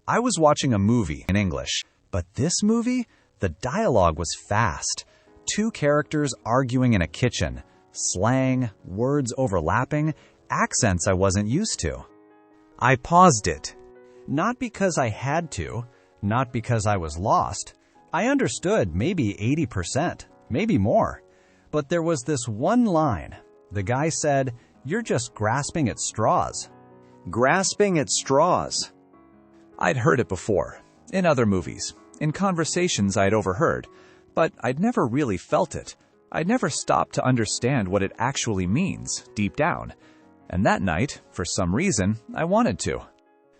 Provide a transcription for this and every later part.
I was watching a movie in English, but this movie, the dialogue was fast. Two characters arguing in a kitchen, slang, words overlapping, accents I wasn't used to. I paused it. Not because I had to, not because I was lost. I understood maybe 80%, maybe more. But there was this one line. The guy said, "You're just grasping at straws." Grasping at straws. I'd heard it before, in other movies, in conversations I'd overheard, but I'd never really felt it. I'd never stopped to understand what it actually means, deep down. And that night, for some reason, I wanted to.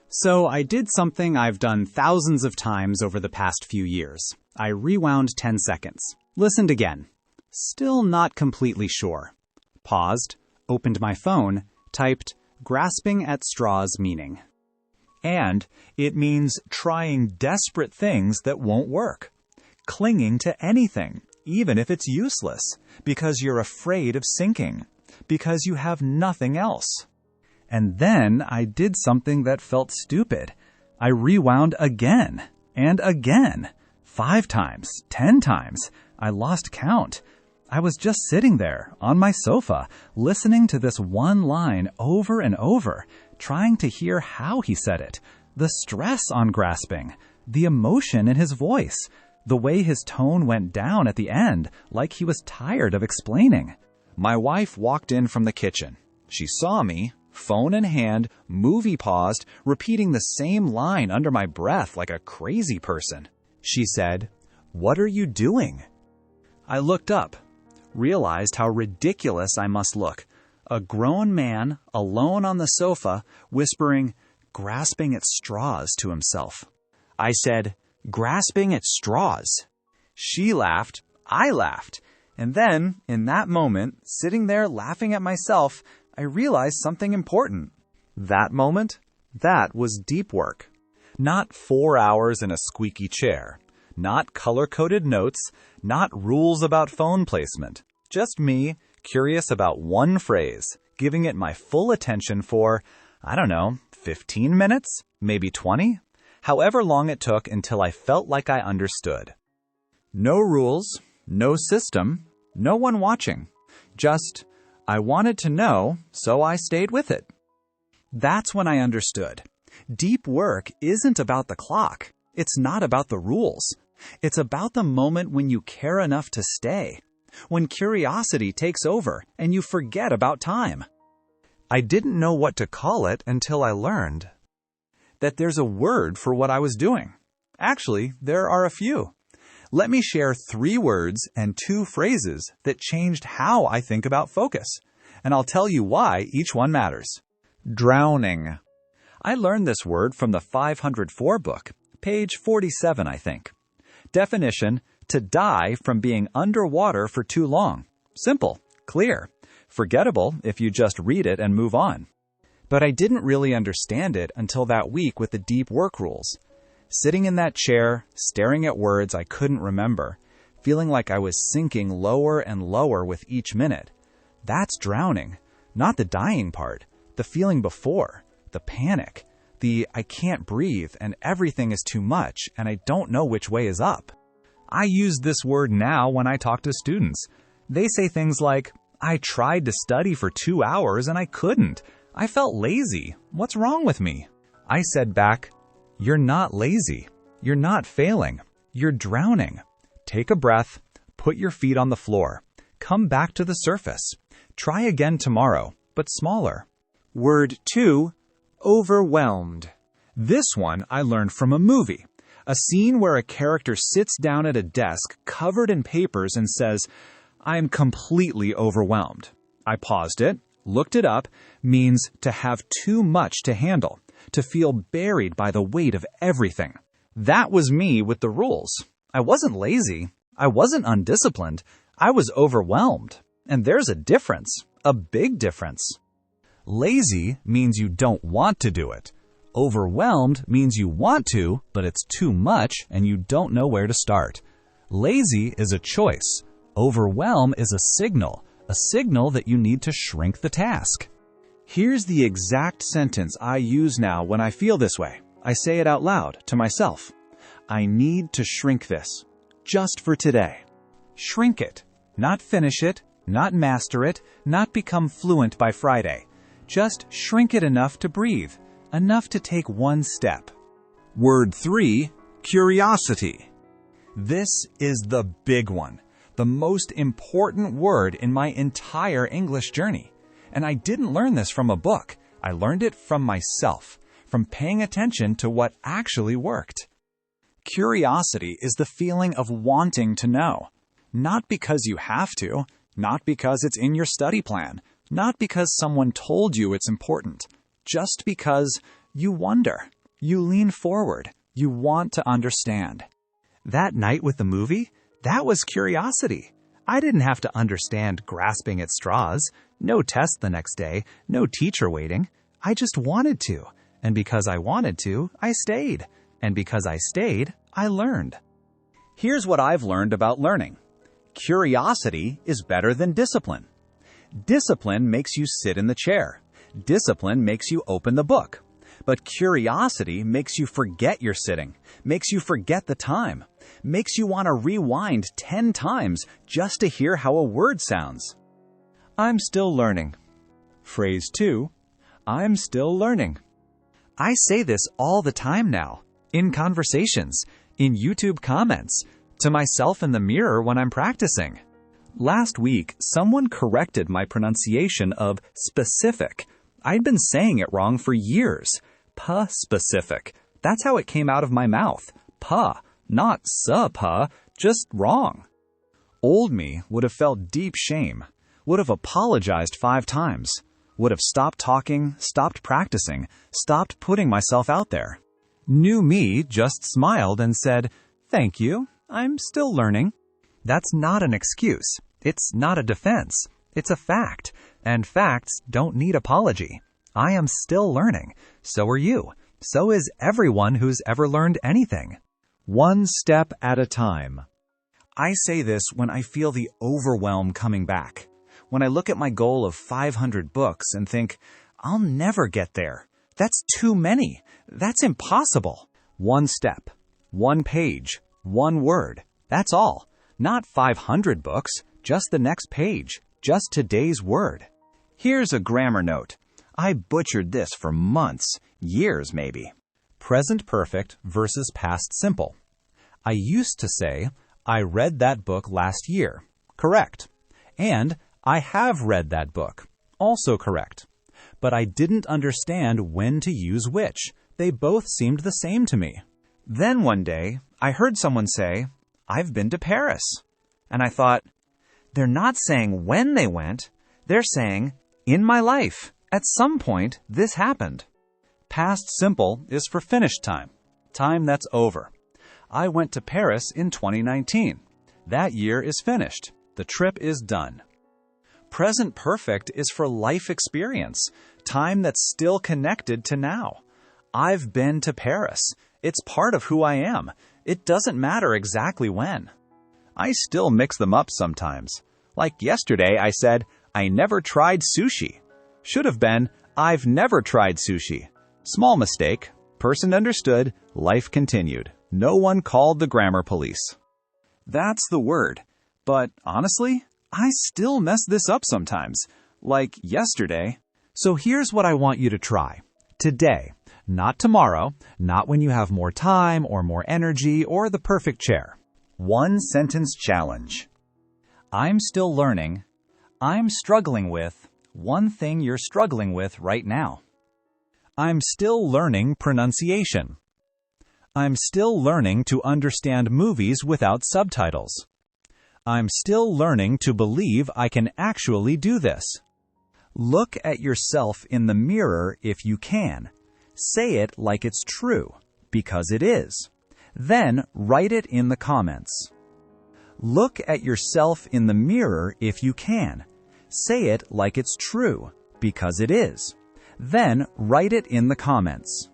So I did something I've done thousands of times over the past few years. I rewound 10 seconds. Listened again. Still not completely sure. Paused, opened my phone, typed, "grasping at straws" meaning. And it means trying desperate things that won't work. Clinging to anything, even if it's useless, because you're afraid of sinking, because you have nothing else. And then I did something that felt stupid. I rewound again and again. 5 times, 10 times. I lost count. I was just sitting there on my sofa, listening to this one line over and over, trying to hear how he said it, the stress on grasping, the emotion in his voice, the way his tone went down at the end, like he was tired of explaining. My wife walked in from the kitchen. She saw me, phone in hand, movie paused, repeating the same line under my breath like a crazy person. She said, "What are you doing?" I looked up, realized how ridiculous I must look. A grown man, alone on the sofa, whispering, grasping at straws to himself. I said, "Grasping at straws." She laughed, I laughed, and then, in that moment, sitting there laughing at myself, I realized something important. That moment, that was deep work. Not 4 hours in a squeaky chair. Not color-coded notes, not rules about phone placement. Just me, curious about one phrase, giving it my full attention for, 15 minutes? Maybe 20? However long it took until I felt like I understood. No rules, no system, no one watching. Just, I wanted to know, so I stayed with it. That's when I understood. Deep work isn't about the clock. It's not about the rules. It's about the moment when you care enough to stay. When curiosity takes over and you forget about time. I didn't know what to call it until I learned that there's a word for what I was doing. Actually, there are a few. Let me share 3 words and 2 phrases that changed how I think about focus. And I'll tell you why each one matters. Drowning. I learned this word from the 504 book, page 47, I think. Definition, to die from being underwater for too long. Simple, clear, forgettable if you just read it and move on. But I didn't really understand it until that week with the deep work rules. Sitting in that chair, staring at words I couldn't remember, feeling like I was sinking lower and lower with each minute. That's drowning, not the dying part, the feeling before, the panic, the I can't breathe and everything is too much and I don't know which way is up. I use this word now when I talk to students. They say things like, "I tried to study for 2 hours and I couldn't. I felt lazy. What's wrong with me?" I said back, "You're not lazy. You're not failing. You're drowning. Take a breath. Put your feet on the floor. Come back to the surface. Try again tomorrow, but smaller." Word 2, overwhelmed. This one I learned from a movie. A scene where a character sits down at a desk covered in papers and says, "I am completely overwhelmed." I paused it, looked it up, means to have too much to handle, to feel buried by the weight of everything. That was me with the rules. I wasn't lazy. I wasn't undisciplined. I was overwhelmed. And there's a difference, a big difference. Lazy means you don't want to do it. Overwhelmed means you want to, but it's too much and you don't know where to start. Lazy is a choice. Overwhelm is a signal that you need to shrink the task. Here's the exact sentence I use now when I feel this way. I say it out loud to myself. I need to shrink this, just for today. Shrink it, not finish it, not master it, not become fluent by Friday. Just shrink it enough to breathe, enough to take one step. Word 3, curiosity. This is the big one, the most important word in my entire English journey. And I didn't learn this from a book. I learned it from myself, from paying attention to what actually worked. Curiosity is the feeling of wanting to know. Not because you have to, not because it's in your study plan, not because someone told you it's important, just because you wonder, you lean forward, you want to understand. That night with the movie, that was curiosity. I didn't have to understand grasping at straws, no test the next day, no teacher waiting. I just wanted to, and because I wanted to, I stayed, and because I stayed, I learned. Here's what I've learned about learning. Curiosity is better than discipline. Discipline makes you sit in the chair. Discipline makes you open the book. But curiosity makes you forget you're sitting, makes you forget the time, makes you want to rewind 10 times just to hear how a word sounds. I'm still learning. Phrase 2, I'm still learning. I say this all the time now, in conversations, in YouTube comments, to myself in the mirror when I'm practicing. Last week, someone corrected my pronunciation of specific. I'd been saying it wrong for years. Specific. That's how it came out of my mouth. Not just wrong. Old me would have felt deep shame, would have apologized 5 times, would have stopped talking, stopped practicing, stopped putting myself out there. New me just smiled and said, "Thank you, I'm still learning." That's not an excuse. It's not a defense. It's a fact. And facts don't need apology. I am still learning. So are you. So is everyone who's ever learned anything. One step at a time. I say this when I feel the overwhelm coming back. When I look at my goal of 500 books and think, I'll never get there. That's too many. That's impossible. One step, one page, one word. That's all. Not 500 books, just the next page, just today's word. Here's a grammar note. I butchered this for months, years maybe. Present perfect versus past simple. I used to say, I read that book last year. Correct. And I have read that book. Also correct. But I didn't understand when to use which. They both seemed the same to me. Then one day, I heard someone say, I've been to Paris. And I thought, they're not saying when they went. They're saying, in my life, at some point, this happened. Past simple is for finished time. Time that's over. I went to Paris in 2019. That year is finished. The trip is done. Present perfect is for life experience. Time that's still connected to now. I've been to Paris. It's part of who I am. It doesn't matter exactly when. I still mix them up sometimes. Like yesterday, I said, I never tried sushi. Should have been, I've never tried sushi. Small mistake. Person understood. Life continued. No one called the grammar police. That's the word. But honestly, I still mess this up sometimes. Like yesterday. So here's what I want you to try. Today. Not tomorrow. Not when you have more time or more energy or the perfect chair. One sentence challenge. I'm still learning. I'm struggling with one thing you're struggling with right now. I'm still learning pronunciation. I'm still learning to understand movies without subtitles. I'm still learning to believe I can actually do this. Look at yourself in the mirror if you can. Say it like it's true, because it is. Then write it in the comments. Look at yourself in the mirror if you can. Say it like it's true, because it is. Then write it in the comments.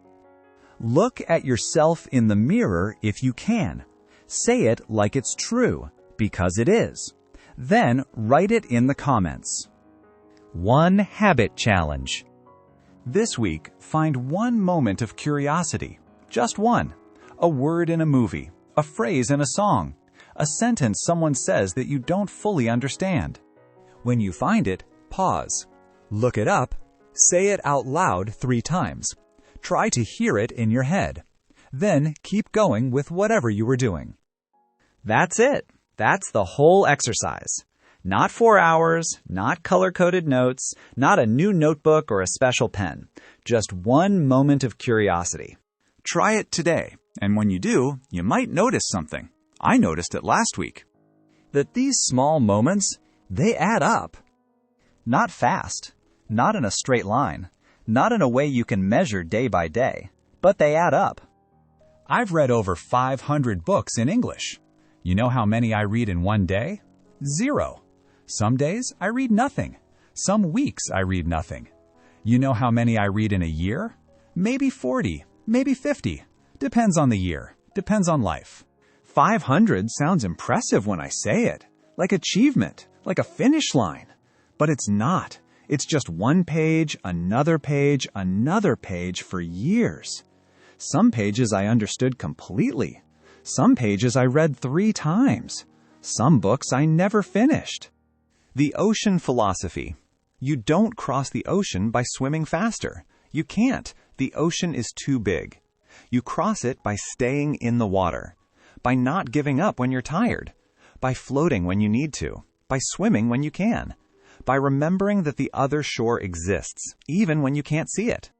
Look at yourself in the mirror if you can. Say it like it's true, because it is. Then write it in the comments. One habit challenge. This week, find one moment of curiosity. Just one. A word in a movie, a phrase in a song, a sentence someone says that you don't fully understand. When you find it, pause. Look it up. Say it out loud 3 times. Try to hear it in your head. Then keep going with whatever you were doing. That's it. That's the whole exercise. Not 4 hours, not color-coded notes, not a new notebook or a special pen. Just one moment of curiosity. Try it today, and when you do, you might notice something. I noticed it last week. That these small moments, they add up. Not fast, not in a straight line, not in a way you can measure day by day, but they add up. I've read over 500 books in English. You know how many I read in one day? 0. Some days I read nothing. Some weeks I read nothing. You know how many I read in a year? Maybe 40, maybe 50. Depends on the year, depends on life. 500 sounds impressive when I say it, like achievement, like a finish line. But it's not. It's just one page, another page, another page for years. Some pages I understood completely. Some pages I read 3 times. Some books I never finished. The ocean philosophy. You don't cross the ocean by swimming faster. You can't. The ocean is too big. You cross it by staying in the water, by not giving up when you're tired, by floating when you need to, by swimming when you can, by remembering that the other shore exists, even when you can't see it.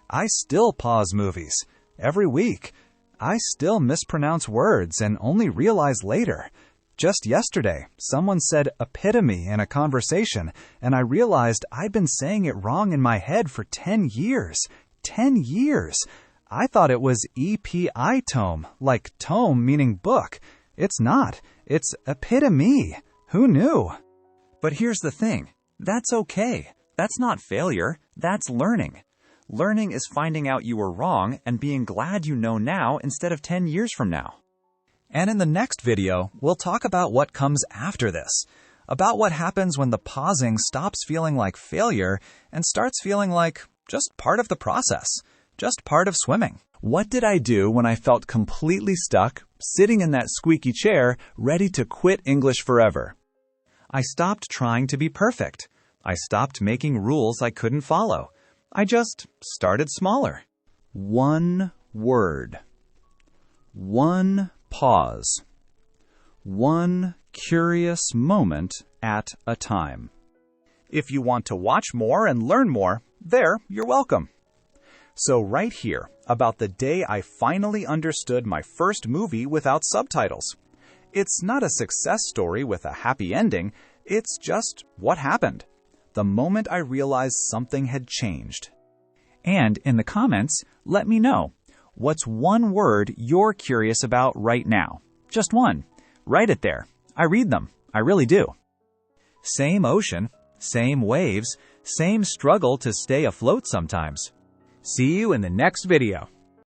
I still pause movies. Every week. I still mispronounce words and only realize later. Just yesterday, someone said epitome in a conversation, and I realized I'd been saying it wrong in my head for 10 years. 10 years! I thought it was epitome, like tome meaning book. It's not. It's epitome. Who knew? But here's the thing. That's okay. That's not failure. That's learning. Learning is finding out you were wrong and being glad you know now instead of 10 years from now. And in the next video, we'll talk about what comes after this, about what happens when the pausing stops feeling like failure and starts feeling like just part of the process, just part of swimming. What did I do when I felt completely stuck, sitting in that squeaky chair, ready to quit English forever? I stopped trying to be perfect. I stopped making rules I couldn't follow. I just started smaller. One word. One pause. One curious moment at a time. If you want to watch more and learn more, you're welcome. So right here, about the day I finally understood my first movie without subtitles. It's not a success story with a happy ending, it's just what happened. The moment I realized something had changed. And in the comments, let me know, what's one word you're curious about right now? Just one. Write it there. I read them. I really do. Same ocean, same waves, same struggle to stay afloat sometimes. See you in the next video.